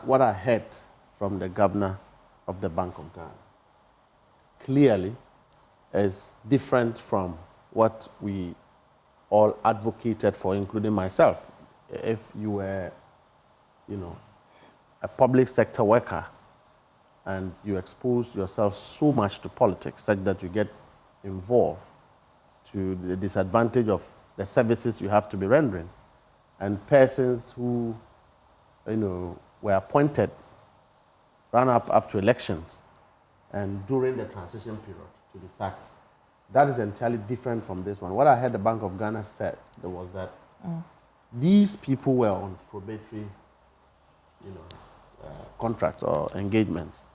what I heard from the governor of the Bank of Ghana clearly is different from what we all advocated for, including myself. If you were, a public sector worker and you expose yourself so much to politics such that you get involved to the disadvantage of the services you have to be rendering, and persons who, were appointed, ran up to elections, and during the transition period to be sacked. That is entirely different from this one. What I heard the Bank of Ghana said was that these people were on probatory, contracts or engagements,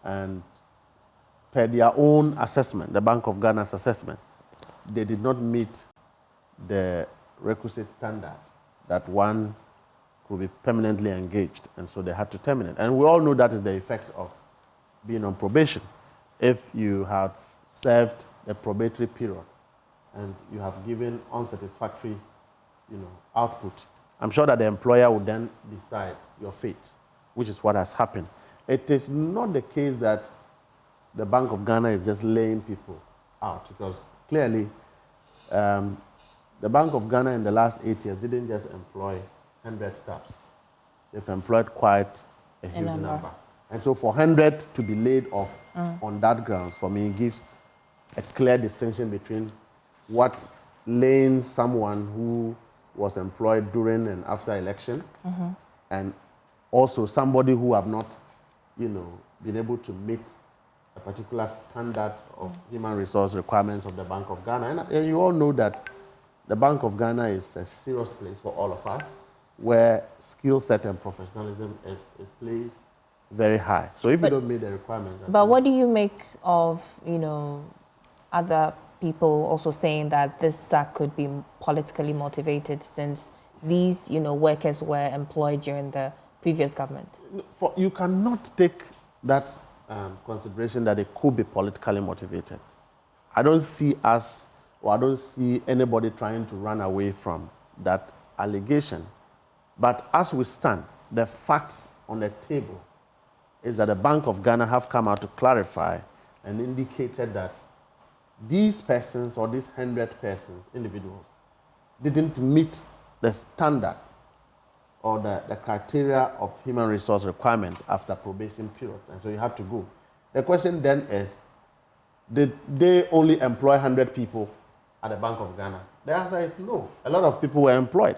and per their own assessment, the Bank of Ghana's assessment, they did not meet the requisite standard that one could be permanently engaged, and so they had to terminate. And we all know that is the effect of being on probation. If you have served a probatory period and you have given unsatisfactory, output, I'm sure that the employer would then decide your fate, which is what has happened. It is not the case that the Bank of Ghana is just laying people out, because clearly the Bank of Ghana in the last 8 years didn't just employ 100 staffs. They've employed quite a huge number. And so for 100 to be laid off on that grounds, for me, gives a clear distinction between what laying someone who was employed during and after election, and also somebody who have not, been able to meet a particular standard of human resource requirements of the Bank of Ghana. And you all know that the Bank of Ghana is a serious place for all of us, where skill set and professionalism is placed very high. So if you don't meet the requirements... But what do you make of, other people also saying that this sack could be politically motivated, since these, workers were employed during the previous government? You cannot take that consideration that it could be politically motivated. I don't see anybody trying to run away from that allegation. But as we stand, the facts on the table is that the Bank of Ghana have come out to clarify and indicated that these persons, or these 100 persons, individuals, didn't meet the standard or the criteria of human resource requirement after probation periods, and so you have to go. The question then is, did they only employ 100 people at the Bank of Ghana? The answer is no. A lot of people were employed.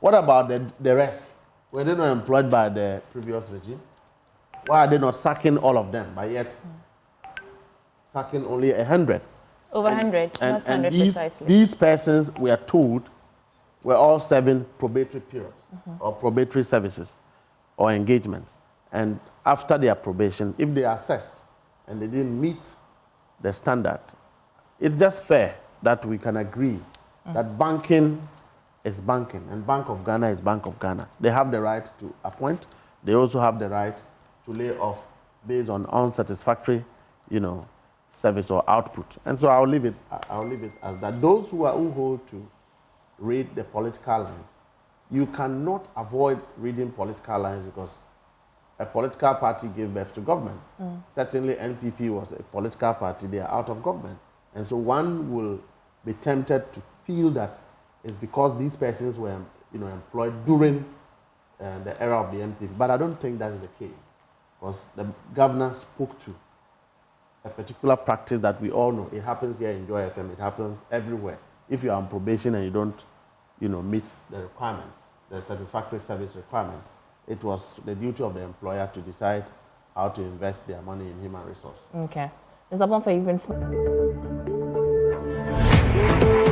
What about the rest? Were they not employed by the previous regime? Why are they not sacking all of them, but yet sacking only 100? Over 100, not 100 precisely. These persons, we are told, were all serving probatory periods or probatory services or engagements. And after their probation, if they are assessed and they didn't meet the standard, it's just fair that we can agree that banking is banking, and Bank of Ghana is Bank of Ghana. They have the right to appoint. They also have the right to lay off based on unsatisfactory, service or output. And so I'll leave it as that. Those who hold to read the political lines, you cannot avoid reading political lines, because a political party gave birth to government. Certainly NPP was a political party. They are out of government. And so one will be tempted to feel that it's because these persons were employed during the era of the NPP. But I don't think that is the case, because the governor spoke to a particular practice that we all know. It happens here in Joy FM. It happens everywhere. If you are on probation and you don't, meet the requirement, the satisfactory service requirement, it was the duty of the employer to decide how to invest their money in human resource. Okay. Mr. Gbande, you've been...